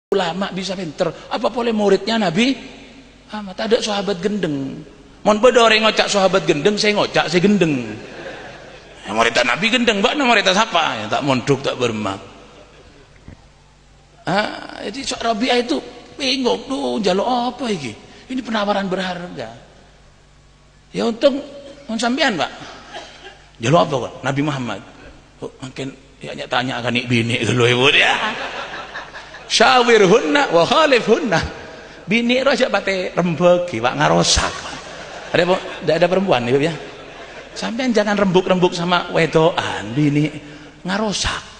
ulama bisa pinter, apa boleh muridnya Nabi Muhammad? Ada sahabat gendeng, mon pada orang ngocak sahabat gendeng, saya ngocak saya gendeng. Murid Nabi gendeng, mbak murid siapa? Ya, tak mondok tak bermak. Jadi Rabi'ah itu bingung tuh jaluk apa iki? Ini penawaran berharga. Ya untung sampean, Pak. Jaluk apa kok? Nabi Muhammad. Oh, mungkin ya tanya akan bini dulu ibu dia. Syawirhunna wa khalifhunna. Bini raja pate rembug, Pak ngarosak. Ada perempuan ibu ya. Sampean jangan rembuk-rembuk sama wedoan, bini ngarosak.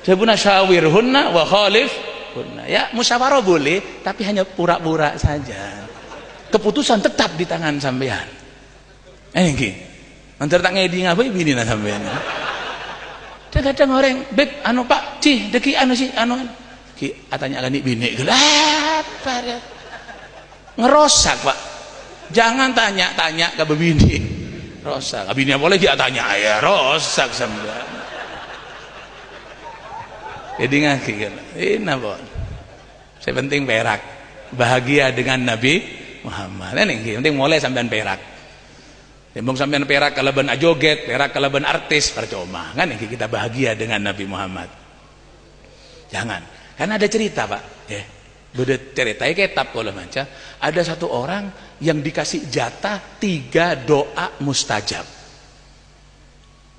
Sebuna syawirhunna wa khalifhunna. Ya musyawarah boleh, tapi hanya pura-pura saja. Keputusan tetap di tangan sampean. Iki. Antar tak ngedi ngapain bini na sampean. Kadang orang, beb, anu Pak, cih, deki anu sih, anu. Ki, atanya akan bini gelap, ngerosak Pak. Jangan tanya-tanya ke bini, rosak. Bini boleh dia tanya, ya rosak sampean. Jadi ngaki kan, ini apa? Saya penting perak, bahagia dengan Nabi Muhammad. Ini penting mulai sampean perak. Tembong sampean perak kalaban ajoget, perak kalaban artis, percuma. Kan ini kita bahagia dengan Nabi Muhammad. Jangan. Karena ada cerita, Pak. Ya. Beda cerita kitab kalau maca, ada satu orang yang dikasih jatah 3 doa mustajab.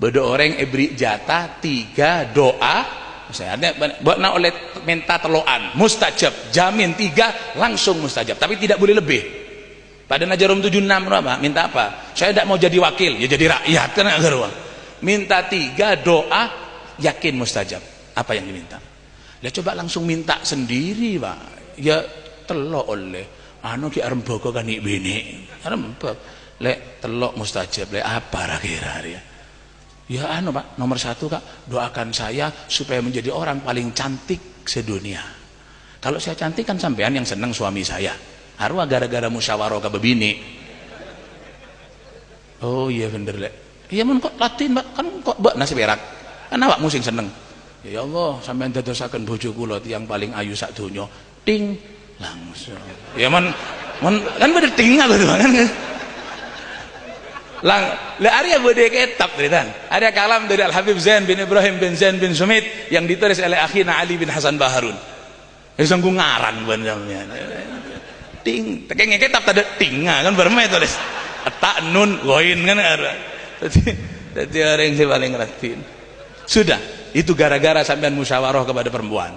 Beda orang beri jatah 3 doa misalnya buatna oleh minta teloan mustajab, jamin 3 langsung mustajab, tapi tidak boleh lebih. Pada Najarum 76 apa? Minta apa? Saya tidak mau jadi wakil, ya jadi rakyat kan agar minta 3 doa yakin mustajab. Apa yang diminta? Ya coba langsung minta sendiri, Pak. Ya telok oleh anu ki arep boko kan ik bini. Arep lek telok mustajab, lek apa kira ya? Ya anu Pak, nomor 1 Kak, doakan saya supaya menjadi orang paling cantik sedunia. Kalau saya cantik kan sampean yang senang suami saya. Harwa gara-gara musyawarah ke bebini. Oh iya bener lek. Iya mun kok Latin Pak, kan kok mbak nasi perak. Kan awakmu sing seneng. Ya Allah, sampean dadosaken bojo kula tiyang paling ayu sak donya. Ting langsung. Ya men kan bener ting aku tuh kan. Le Arya bude kitab cerita. Ada kalam dari Al Habib Zain bin Ibrahim bin Zain bin Sumit yang ditulis oleh akhina Ali bin Hasan Baharun. Wis nggo ngaran ban sampean. Ting, tekenge kitab ada tinga kan bermain tulis. Tak nun goin kan ada. Jadi orang yang paling ratin. Sudah, itu gara-gara sampean musyawarah kepada perempuan.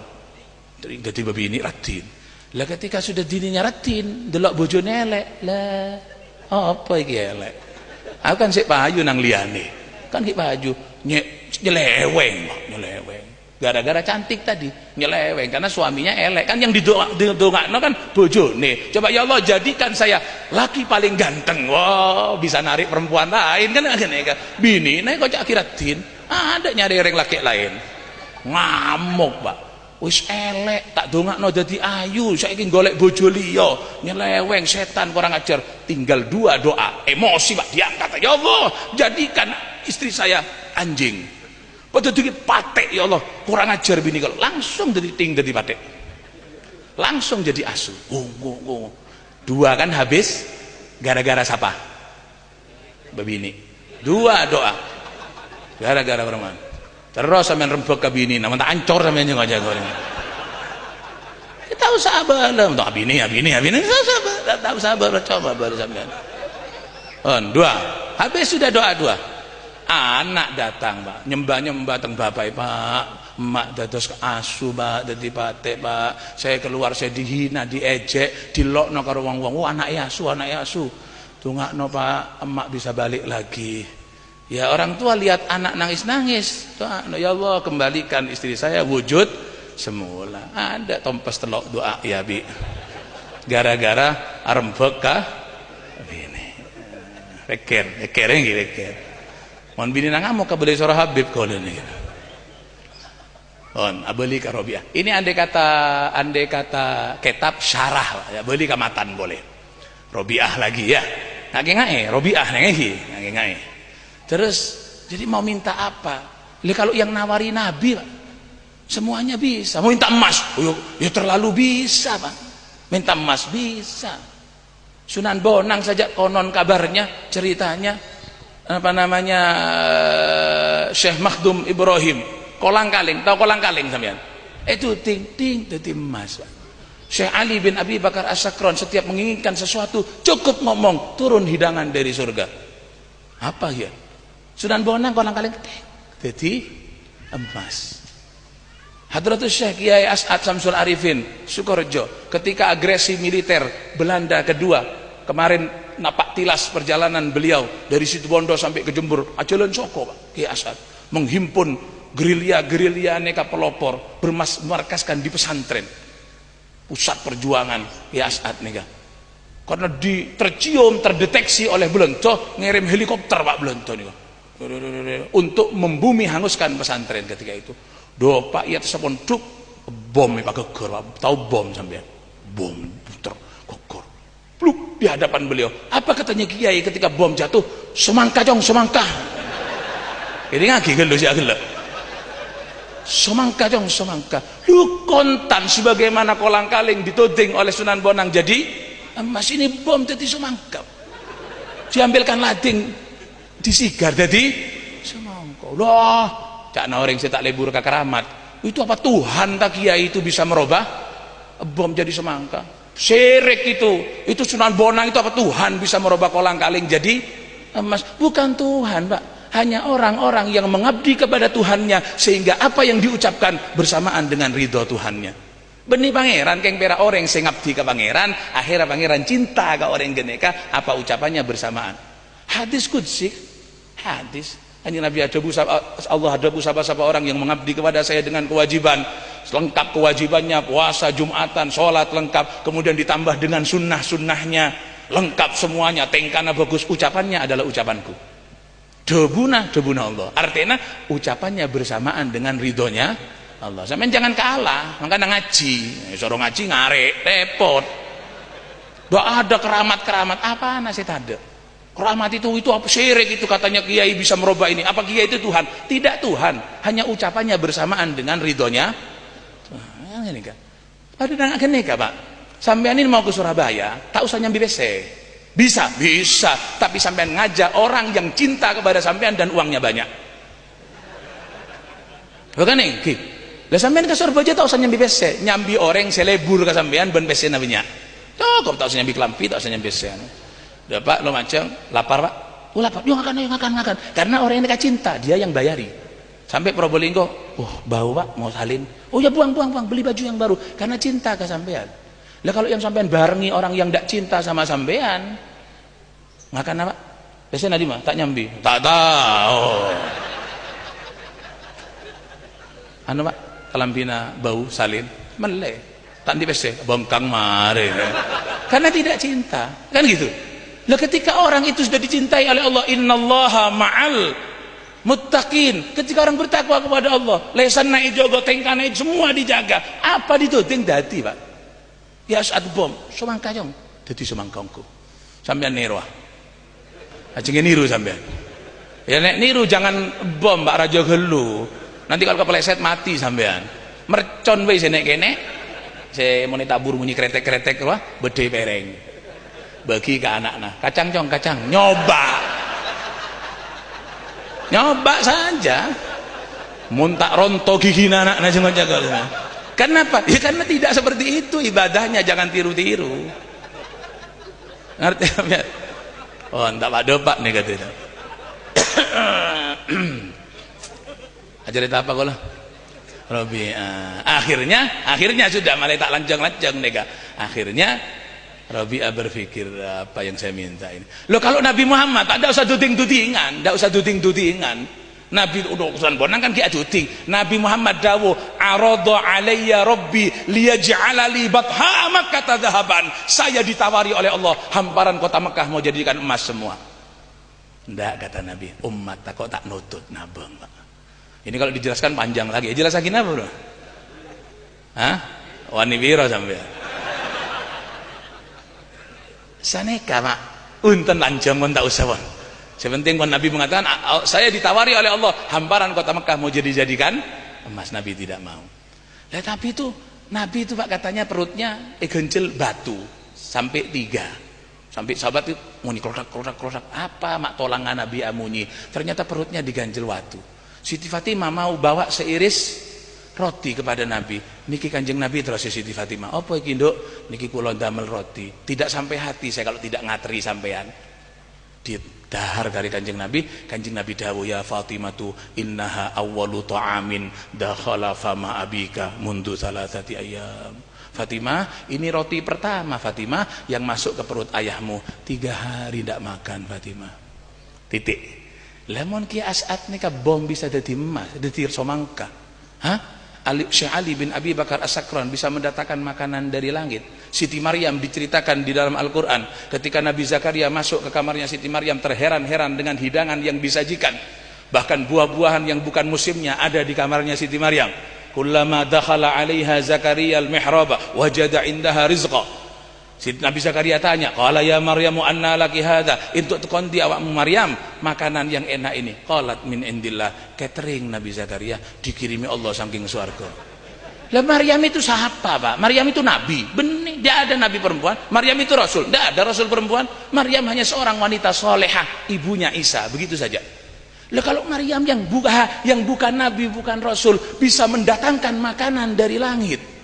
Jadi babi ini ratin. Lah ketika sudah dininya ratin, delok bojone elek. Lah apa iki elek? Aku kan sik payu nang liyane. Kan ki payu nyeleweng. Gara-gara cantik tadi nyeleweng karena suaminya elek kan yang didongakno kan bojone. Coba ya Allah jadikan saya laki paling ganteng. Wow, bisa narik perempuan lain kan ngene kan. Bini nek kok akiratin ada nyari orang laki lain. Ngamuk, Pak. Wis elek tak dongakno dadi ayu, saiki golek bojo liya, nyeleweng setan kurang ajar. Tinggal 2 doa. Emosi, Pak, diangkat. Ya Allah, jadikan istri saya anjing. Pada dikit patek ya Allah, kurang ajar bini kalau langsung jadi ting jadi patek, langsung jadi asu. 2 kan habis, gara-gara siapa? Babini. 2 doa, gara-gara perempuan. Terus sampean rembug ke bini, namun tak ancor sampean juga jago. Kita usah sabar lah untuk bini, tak usah sabar, coba baru sampean. 2, habis sudah doa 2. Anak datang Pak, nyembah teng bapak Pak, emak dados asu Pak, dadi patek Pak, saya keluar saya dihina, diejek, dilokno karo wong-wong. Oh anake asu, tungakno Pak, emak bisa balik lagi. Ya orang tua lihat anak nangis-nangis, ya Allah kembalikan istri saya wujud semula. Ada tompes telok doa ya Bi, gara-gara arembek kah ini reker. Mohon bini nangamu kabeli surah Habib kau ini. On abeli ka Rabi'ah. Ini andai kata kitab syarah ya, beli ka matan boleh. Rabi'ah lagi ya. Ngae Rabi'ah ngae. Terus jadi mau minta apa? Kalau yang nawari Nabi Semuanya bisa. Mau minta emas, oh, ya terlalu bisa, Pak. Minta emas bisa. Sunan Bonang saja konon kabarnya, ceritanya apa namanya, Syekh Makhdum Ibrahim, kolang-kaling, tahu kolang-kaling sampean? Itu ting-ting dadi emas, Pak. Syekh Ali bin Abi Bakar As-Sakron setiap menginginkan sesuatu cukup ngomong turun hidangan dari surga. Apa ya? Sunan Bonang kolang-kaling ting dadi emas. Hadratus Syekh Kiai As'ad Samsul Arifin Sukorejo ketika agresi militer Belanda kedua kemarin napak tilas perjalanan beliau dari Situbondo sampai ke Jember, Ajalan Soko, Pak Kiai As'ad menghimpun gerilya aneka pelopor bermarkaskan di pesantren pusat perjuangan Kiai As'ad nih, karena tercium terdeteksi oleh Belanda ngirim helikopter Pak Belanda nih untuk membumi hanguskan pesantren ketika itu. Do Pak iya tersapon duk bom Pak Gegor, Pak. Tahu bom sampean? Bom puter Gegor. Pluk di hadapan beliau. Apa katanya Kiai ketika bom jatuh? Semangka jong, semangka. Ini ngagi gelo sih agel. Semangka jong, semangka. Lu kontan sebagaimana kolang-kaling ditodeng oleh Sunan Bonang jadi emas, ini bom jadi semangka. Diambilkan lading disigar jadi semangka. Loh, cak orang saya tak lebur ke keramat. Itu apa Tuhan tak Kiai itu bisa merubah bom jadi semangka? Syirik itu Sunan Bonang itu apa Tuhan bisa merubah kolang-kaling jadi emas? Bukan Tuhan, Pak. Hanya orang-orang yang mengabdi kepada Tuhannya sehingga apa yang diucapkan bersamaan dengan ridho Tuhannya. Benih pangeran keng pera orang sing ngabdi ke pangeran, akhirnya pangeran cinta ke orang geneka, apa ucapannya bersamaan. Hadis qudsi, hadis Anjing Nabi Allah ada siapa orang yang mengabdi kepada saya dengan kewajiban lengkap, kewajibannya puasa Jumatan, sholat lengkap, kemudian ditambah dengan sunnah-sunnahnya lengkap semuanya, tengkana bagus, ucapannya adalah ucapanku, debuna Allah, artinya ucapannya bersamaan dengan ridhonya Allah. Sampeyan jangan kalah, makanya ngaji, suruh ngaji ngarek repot. Doa ada keramat apa nasi ada. Keramat itu apa syirik itu katanya Kiai bisa merubah ini. Apa Kiai itu Tuhan? Tidak Tuhan, hanya ucapannya bersamaan dengan ridhonya. Ini kan. Pada nang geneka, Pak. Sampean ini mau ke Surabaya, tak usah nyambi BC. Bisa, tapi sampean ngajak orang yang cinta kepada sampean dan uangnya banyak. Bukan nih, Ki. Lah sampean ke Surabaya tak usah nyambi BC, nyambi orang selebur ke sampean ben BC nabinya. Cukup tak usah nyambi kelampi, tak usah nyambi BC. Udah Pak, lo macam lapar Pak? Oh lapar, yuk makan. Karena orang yang cinta, dia yang bayari. Sampai Probolinggo, bau Pak, mau salin. Oh ya buang, beli baju yang baru. Karena cinta ke sampean. Lah kalau yang sampean barengi orang yang tidak cinta sama sampean, makan apa? Biasanya nadi mah tak nyambi, tak tahu. Anu Pak, kalampina bau salin, meleh. Tak di PC, bongkang mare. Karena tidak cinta, kan gitu. Lah ketika orang itu sudah dicintai oleh Allah, innallaha ma'al muttaqin. Ketika orang bertakwa kepada Allah, lesan naik jogo tengkane semua dijaga. Apa dituding dadi, Pak? Ya saat bom, semangka jong. Dadi semangkangku. Sampeyan niru. Ajenge niru sampeyan. Ya nek niru jangan bom Pak Raja gelu. Nanti kalau kepleset mati sampeyan. Mercon wae nek kene. Saya mau tabur bunyi kretek-kretek wah, bede pereng. Bagi ke anak-anak, kacang nyoba saja, muntak ronto gigi anak jangan jaga. Kenapa? Ya karena tidak seperti itu ibadahnya, jangan tiru-tiru. Ngerti ya? Oh entah Pak Dopak nih katanya. Ajarin apa kau lah? Robi, akhirnya sudah malah tak lanjang nega. Akhirnya Rabi'ah berpikir apa yang saya minta ini. Loh kalau Nabi Muhammad tak usah duding-dudingan, Nabi udah Sunan Bonang kan dia duding. Nabi Muhammad dawuh, "Arada alayya rabbi liyaj'ala li batha Makkah dhahaban." Saya ditawari oleh Allah, hamparan kota Mekah mau jadikan emas semua. Ndak kata Nabi, umat tak kok tak nutut nabang, Pak. Ini kalau dijelaskan panjang lagi. Jelas lagi apa, Bro? Hah? Wani biro sampai. Saneka Pak, unten lanjang pun tak usah Pak. Sepenting pun Nabi mengatakan saya ditawari oleh Allah hamparan kota Mekah mau jadikan emas, Nabi tidak mau. Lah tapi itu Nabi itu Pak katanya perutnya ganjel batu sampai 3. Sampai sahabat itu muni klorak apa mak tolangan Nabi amunyi. Ternyata perutnya diganjel watu. Siti Fatimah mau bawa seiris roti kepada Nabi. Niki Kanjeng Nabi terus Siti Fatimah. Apa iki Nduk? Niki kula damel roti. Tidak sampai hati saya kalau tidak ngateri sampean. Didahar dari Kanjeng Nabi dawuh ya Fatimatu innaha awwalu ta'amin dakhala fama abika mundu salasati ayyam. Fatimah, ini roti pertama Fatimah yang masuk ke perut ayahmu 3 hari tidak makan Fatimah. Titik. Lemon ki As'ad nika bom bisa dadi emas, dadi somangka. Hah? Syekh Ali bin Abi Bakar As-Sakran bisa mendatangkan makanan dari langit. Siti Maryam diceritakan di dalam Al-Quran ketika Nabi Zakaria masuk ke kamarnya Siti Maryam terheran-heran dengan hidangan yang disajikan. Bahkan buah-buahan yang bukan musimnya ada di kamarnya Siti Maryam. Kullama dakhala 'alaiha Zakaria al-mihraba wajada 'indaha rizqa. Nabi Zakaria tanya, qala ya Maryamu anna laki hadza? Untuk kondi awakmu Maryam makanan yang enak ini. Qalat min indillah. Catering Nabi Zakaria dikirimi Allah saking swarga. Lah Maryam itu siapa, Pak? Maryam itu nabi. Benih, dia ada nabi perempuan. Maryam itu rasul. Tidak ada rasul perempuan. Maryam hanya seorang wanita solehah, ibunya Isa, begitu saja. Lah kalau Maryam yang bukan nabi, bukan rasul bisa mendatangkan makanan dari langit.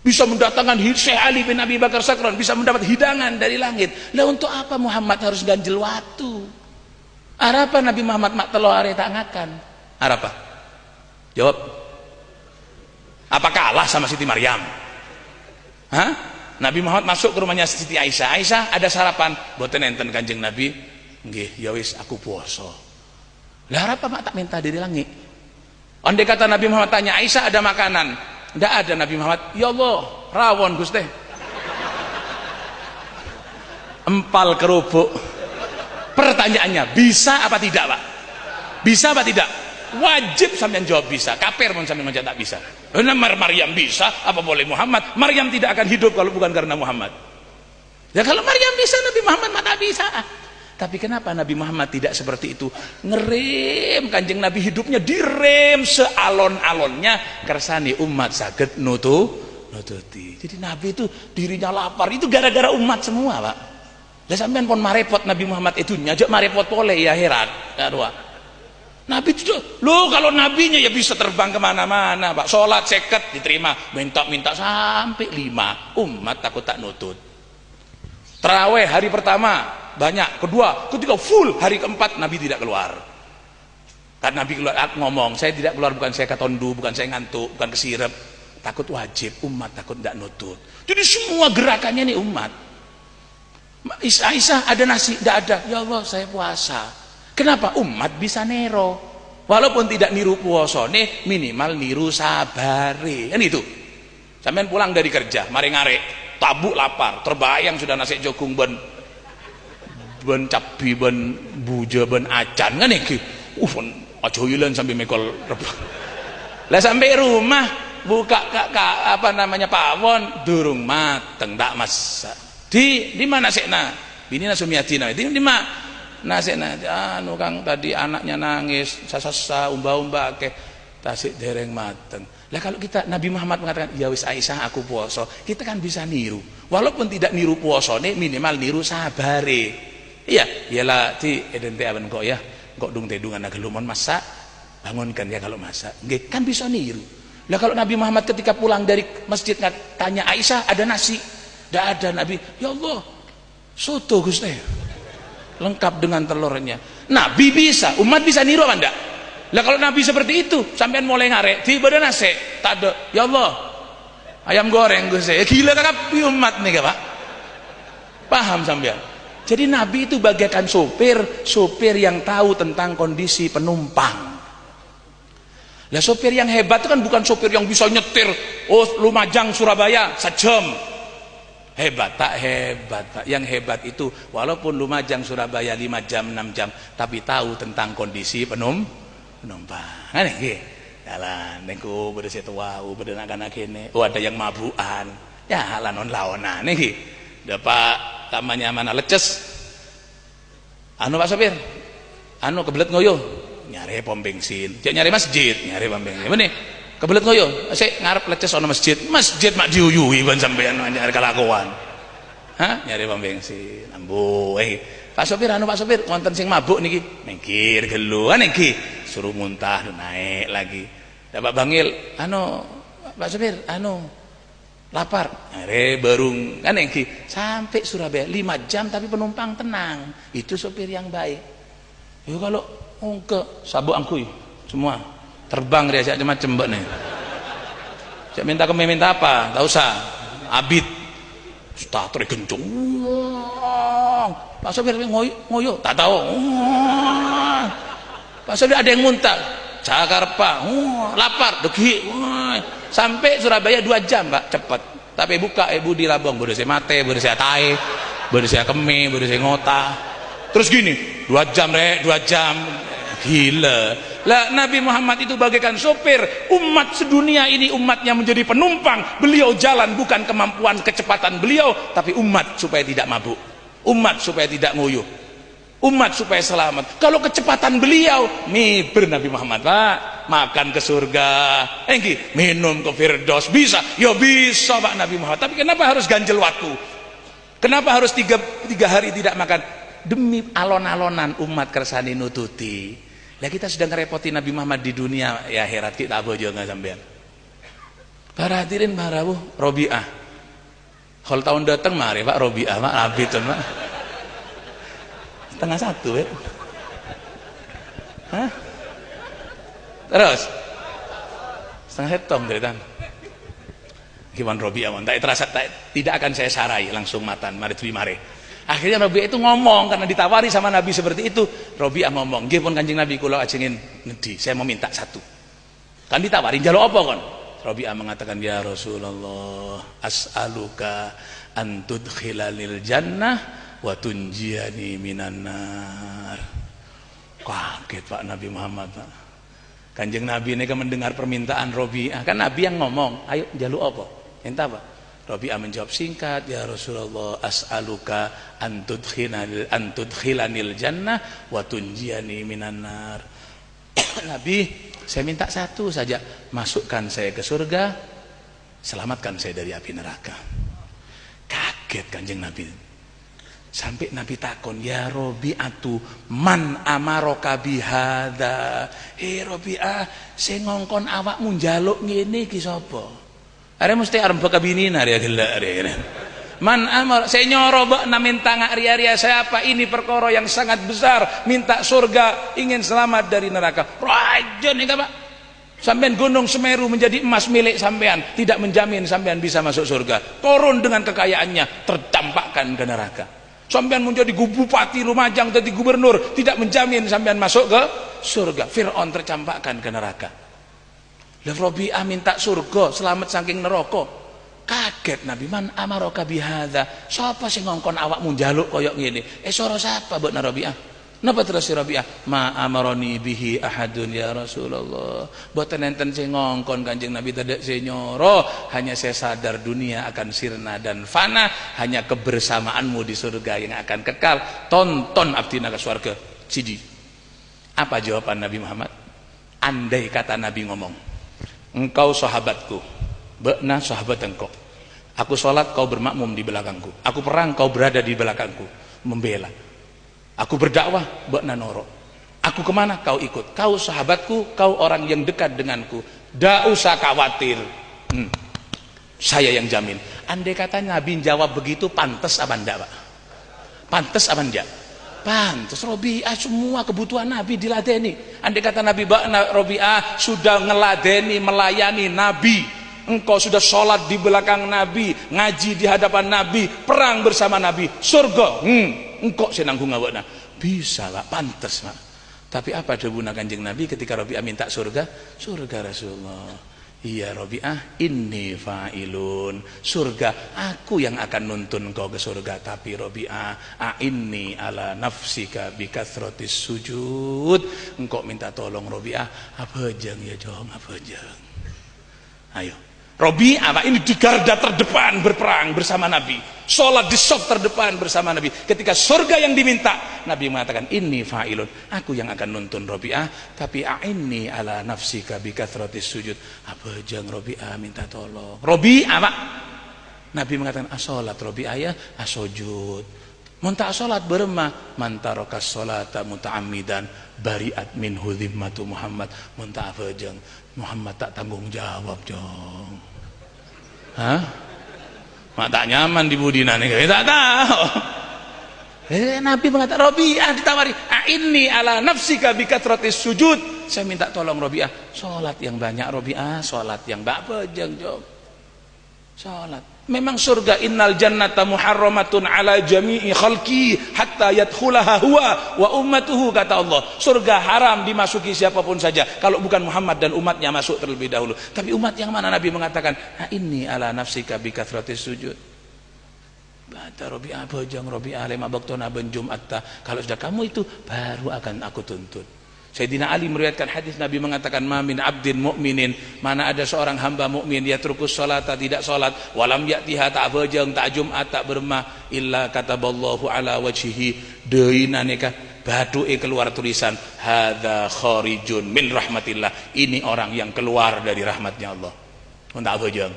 Bisa mendatangkan Syekh Ali bin Abi Bakar Sakran bisa mendapat hidangan dari langit. Lah untuk apa Muhammad harus ganjel watu? Arapa Nabi Muhammad mak telo are tak ngakan? Arapa? Jawab. Apa kalah sama Siti Maryam? Hah? Nabi Muhammad masuk ke rumahnya Siti Aisyah. Aisyah ada sarapan, boten enten Kanjeng Nabi. Nggih, ya wis aku puasa. Lah arapa mak tak minta dari langit? Andai kata Nabi Muhammad tanya Aisyah ada makanan, tidak ada Nabi Muhammad, ya Allah rawon Gusti empal kerupuk. Pertanyaannya bisa apa tidak Pak? Bisa apa tidak? Wajib sampean jawab bisa. Kafir pun sampean menjawab tak bisa. Maryam bisa, apa boleh Muhammad? Maryam tidak akan hidup kalau bukan karena Muhammad. Ya kalau Maryam bisa, Nabi Muhammad tak bisa. Tapi kenapa Nabi Muhammad tidak seperti itu? Ngerem Kanjeng Nabi hidupnya direm sealon-alonnya kersane umat saged nututi. Jadi Nabi itu dirinya lapar itu gara-gara umat semua, Pak. Lah sampean pun marepot Nabi Muhammad itu nyajak marepot boleh ya heran. Nabi itu loh kalau nabinya ya bisa terbang kemana-mana, Pak. Sholat 50 diterima, minta sampai 5. Umat takut tak nutut. Terawih hari pertama banyak, kedua, ketiga full, hari keempat Nabi tidak keluar. Kan Nabi keluar ngomong, saya tidak keluar bukan saya ketondu, bukan saya ngantuk, bukan kesirep, takut wajib, umat takut tidak nutut. Jadi semua gerakannya ini umat. Aisyah ada nasi, tidak ada, ya Allah saya puasa. Kenapa? Umat bisa nero, walaupun tidak niru puasa, nih minimal niru sabare, kan itu. Sampai pulang dari kerja, mari ngarek, tabuk lapar, terbayang sudah nasi jagung ben cabi ben buja ben acan kan iki aja hilang sampai mekol lah sampai rumah buka apa namanya pawon durung mateng tak masak di mana sekna bini Sumiati nah di mana sekna anu Kang tadi anaknya nangis sasa umba-umba ke tasik dereng mateng. Lah kalau kita Nabi Muhammad mengatakan ya wis Aisyah aku puasa, kita kan bisa niru walaupun tidak niru puasane minimal niru sabare. Iya, iyalah ti edente aben kok ya, kok dung tedungan agelumon masak, bangunkan ya kalau masak. Nggih, kan bisa niru. Lah kalau Nabi Muhammad ketika pulang dari masjid tanya Aisyah ada nasi? Tidak ada. Nabi, ya Allah, soto Gusti. Lengkap dengan telurnya. Nabi bisa, umat bisa niru apa enggak? Lah kalau Nabi seperti itu, sampean mulai ngarek, tiba ada nasi, tak ada. Ya Allah, ayam goreng Gusti. Gila kakak umat nih Pak. Paham sampean? Jadi Nabi itu bagaikan sopir yang tahu tentang kondisi penumpang. Lah sopir yang hebat itu kan bukan sopir yang bisa nyetir, Lumajang Surabaya sejam. Hebat tak hebat, Pak. Yang hebat itu walaupun Lumajang Surabaya 5 jam 6 jam, tapi tahu tentang kondisi penumpang. Kan nggih. Jalan niku beda setwau, beda anak-anak kene. Oh ada yang mabukan. Ya laon-laonan niki. Dapat tamanya mana leces anu Pak sopir anu kebelet ngoyo nyari pom bensin nyari masjid nyari pom bensin bener kebelet ngoyo sik ngarep leces ana masjid mak diuyuhi ban sampean nyari kelakuan nyari pom bensin ambo Pak sopir wonten sing mabuk niki mengkir gelu niki suruh muntah naik lagi Pak Bangil Pak sopir lapar barung niki sampai Surabaya 5 jam tapi penumpang tenang itu sopir yang baik. Yo kalau ke sabuk angkuy semua terbang dia macam-macam mbak nih. Saya minta apa? Tak usah. Abid. Starter kencung. Pak sopir ngoyo, tak tahu. Pak sopir ada yang muntah. Jakarta, lapar, degi. Sampai Surabaya 2 jam, Pak, cepat. Tapi buka ibu di Labong, baru saya mate, baru saya tae, baru saya kemi, baru saya ngota. Terus gini, 2 jam, 2 jam. Gila. Lah Nabi Muhammad itu bagaikan sopir umat sedunia ini, umatnya menjadi penumpang, beliau jalan bukan kemampuan kecepatan beliau, tapi umat supaya tidak mabuk, umat supaya tidak nguyuh, umat supaya selamat. Kalau kecepatan beliau miber Nabi Muhammad, Pak, makan ke surga, minum ke Firdaus bisa, ya bisa Pak Nabi Muhammad. Tapi kenapa harus ganjel waktu? Kenapa harus tiga hari tidak makan? Demi alon-alonan umat kersani nututi. Lah kita sudah ngerepoti Nabi Muhammad di dunia ya akhirat kita bojo nggak sampean. Para hadirin marawu Robiah. Kalau tahun datang mari Pak Robiah Pak Abidun Pak. 12:30 ya. Terus 12:30 dari tan. Gimana Robiah tak terasa tidak akan saya sarai langsung matan mari. Akhirnya Robiah itu ngomong karena ditawari sama Nabi seperti itu. Robiah ngomong, nggih pun Kanjeng Nabi kula ajengin ngedi, saya mau minta 1. Kan ditawari njaluk apa kon? Robiah mengatakan, ya Rasulullah, as'aluka an tudkhilanil jannah wa tunjiyani minan nar. Kaget Pak Nabi Muhammad, Pak. Kanjeng Nabi ini kan mendengar permintaan Robiah, kan Nabi yang ngomong, ayo njaluk apa? Minta apa? Robiah menjawab singkat, ya Rasulullah, as'aluka an tudkhilanil jannah wa tunjiyani minan nar. Nabi, saya minta 1 saja, masukkan saya ke surga, selamatkan saya dari api neraka. Kaget Kanjeng Nabi. Sampai Nabi takon, ya Robi'atu man amaroka bihadza. Robi'ah, saya ngongkon awakmu njaluk ngene iki sapa? Are mesti arep kabinin are gelak are. Man amar saya nyoro mbok minta ngari-ari saya apa ini perkara yang sangat besar, minta surga, ingin selamat dari neraka. Rajon iki Pak. Sampean Gunung Semeru menjadi emas milik sampean, tidak menjamin sampean bisa masuk surga. Turun dengan kekayaannya, terdampakkan ke neraka. Sampean menjadi bupati Lumajang, jadi gubernur, tidak menjamin sampean masuk ke surga. Fir'aun tercampakkan ke neraka. Lah Robiah minta surga, selamat saking neraka. Kaget Nabi, man amaroka bihadza. Sapa sing ngongkon awakmu njaluk koyok ngene? Sora sapa mbok Robiah? Napa terus si Robiah? Ma amaroni bihi ahadun ya Rasulullah. Boten enten sing ngongkon Kanjeng Nabi tidak senyoro, hanya saya sadar dunia akan sirna dan fana, hanya kebersamaanmu di surga yang akan kekal. Tonton abdina ke surga. Sidi. Apa jawaban Nabi Muhammad? Andai kata Nabi ngomong, engkau sahabatku, bekna sahabat engkau. Aku sholat, kau bermakmum di belakangku. Aku perang, kau berada di belakangku, membela. Aku berdakwah, bekna noro. Aku kemana, kau ikut. Kau sahabatku, kau orang yang dekat denganku. Dak usah khawatir. Saya yang jamin. Andai kata Nabi jawab begitu, pantas apa enggak Pak? Pantas apa enggak? Pantas. Robiah semua kebutuhan Nabi diladeni. Andai kata Nabi Robiah sudah ngeladeni, melayani Nabi, engkau sudah sholat di belakang Nabi, ngaji di hadapan Nabi, perang bersama Nabi, surga, engkau senanggung awakna. Bisa Pak, pantas Pak. Tapi apa debuna Kanjeng Nabi ketika Robiah minta surga? Surga Rasulullah. Iya Robiah, inni fa'ilun. Surga, aku yang akan nuntun kau ke surga. Tapi Robiah, a'inni ala nafsika bikathrotis sujud. Engkau minta tolong Robiah, apa jeng ya jong, apa jeng. Ayo, Robi'ah Pak, ini di garda terdepan berperang bersama Nabi, sholat di shaf terdepan bersama Nabi. Ketika surga yang diminta, Nabi mengatakan inni fa'ilun, aku yang akan nuntun Robi'ah, tapi a'inni ala nafsika bi kathratis sujud. Apa jang Robi'ah minta tolong. Robi'ah Pak, Nabi mengatakan as-sholat Robi'ah ya as-sujud. Muntah sholat beremah, mantarokas sholata muta'amidan bariat min hudhimmatu Muhammad. Muntah apa jeng Muhammad tak tanggung jawab jong. Hah? Mak tak nyaman di budina nih, tak tahu. Nabi mengatakan Robi'ah ditawari, inni ala nafsika bi kathratis sujud. Saya minta tolong Robi'ah, sholat yang banyak Robi'ah, sholat yang apa jeng jong. Salat. Memang surga innal jannata muharramatun ala jami'i khalqi hatta yadkhulaha huwa wa ummatuhu, kata Allah. Surga haram dimasuki siapapun saja kalau bukan Muhammad dan umatnya masuk terlebih dahulu. Tapi umat yang mana? Nabi mengatakan, inni ala nafsika bi kathratis sujud. Baca Robi'ah bojang Robi'ah lema baktona ben Jumat. Kalau sudah kamu itu baru akan aku tuntut. Sayyidina Ali meriwayatkan hadis, Nabi mengatakan ma min abdin mu'minin, mana ada seorang hamba mukmin yatrukus salata, tidak salat, walam ya'tiha, tak bejeng, tak Jumat, tak bermah, illa kataballahu ala wajhihi, deinaneka baduke keluar tulisan hadza kharijun min rahmatillah, ini orang yang keluar dari rahmatnya Allah. Tak bejeng.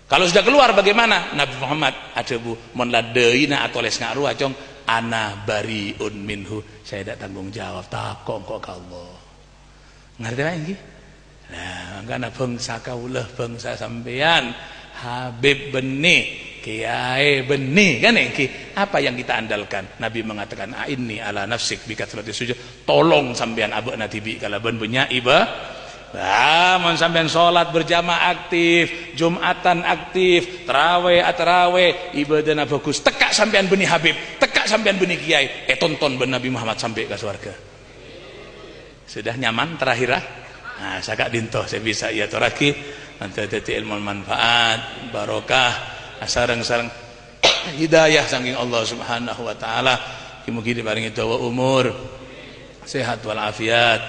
Kalau sudah keluar bagaimana? Nabi Muhammad ada bu mon ladeina atau les ngaru acong ana bariun minhu, saya tidak tanggung jawab, takok kok ka Allah. Ngerti apa ini? Nah, karena bangsa kaulah, bangsa sampean, Habib benih, Kiai benih, kan ini apa yang kita andalkan? Nabi mengatakan inni ala nafsik bi kathratis sujud, tolong sampean abek natibi kalau ben banyak iba. Mon sampean sholat berjamaah aktif, Jumatan aktif, terawih ibadahnya bagus, tekak sampean benih Habib, tekak sampean benih Kiai, tonton ben Nabi Muhammad sampai ke surga. Sudah nyaman terakhir ah? Nah, sakak dintoh saya bisa ya toraki nanti ada ilmu manfaat, barokah, sareng-sareng hidayah saking Allah Subhanahu wa taala. Mugi diparingi dawa umur, sehat walafiat,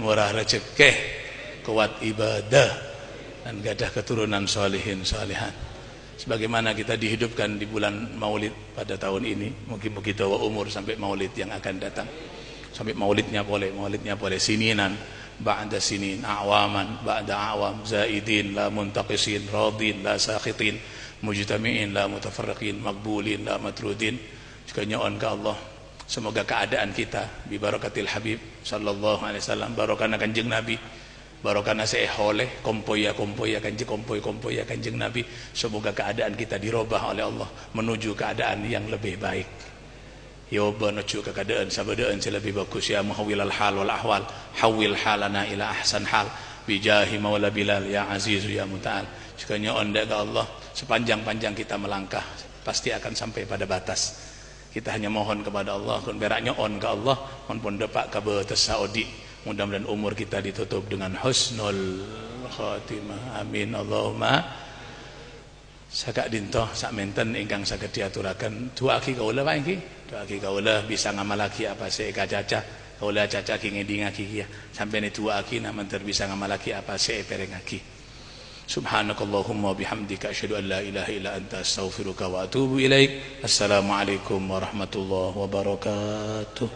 murah rezeki, kuat ibadah, dan gadah keturunan solihin solihan. Sebagaimana kita dihidupkan di bulan Maulid pada tahun ini, mungkin dawa umur sampai Maulid yang akan datang, sampai maulidnya boleh sininan ba'da sinin, awaman ba'da awam, zaidin la muntaqisin, radin la sakhitin, mujtami'in la mutafarriqin, magbulin la matrudin. Juga nyoon ke Allah, semoga keadaan kita bi barakatil Habib sallallahu alaihi wasallam, barokahna Kanjeng Nabi, barokahna seholeh kompoya Kanjeng Nabi, semoga keadaan kita dirubah oleh Allah menuju keadaan yang lebih baik. Ya menuju ke keadaan sabadaan lebih bagus. Ya muhawwilal hal wal ahwal, hawil halana ila ahsan hal bijahi maula Bilal ya azizu ya muta'al. Sekanya onda ke Allah, sepanjang-panjang kita melangkah pasti akan sampai pada batas. Kita hanya mohon kepada Allah, kun beraknya on ke Allah, kon pun depak ke batas Saudi. Mudah-mudahan umur kita ditutup dengan husnul khatimah. Amin Allahumma. Sakak dintoh sak menten ingkang saged diaturaken dua aki kaula Pak iki. Dua aki kaula bisa ngamalaki apa sik kacaca. Kaula caca ki ngedingaki ya. Sampene dua aki na menter bisa ngamalaki apa sik perengaki. Subhanakallahumma bihamdika asyhadu an la ilaha illa anta astaghfiruka wa atubu ilaik. Assalamualaikum warahmatullahi wabarakatuh.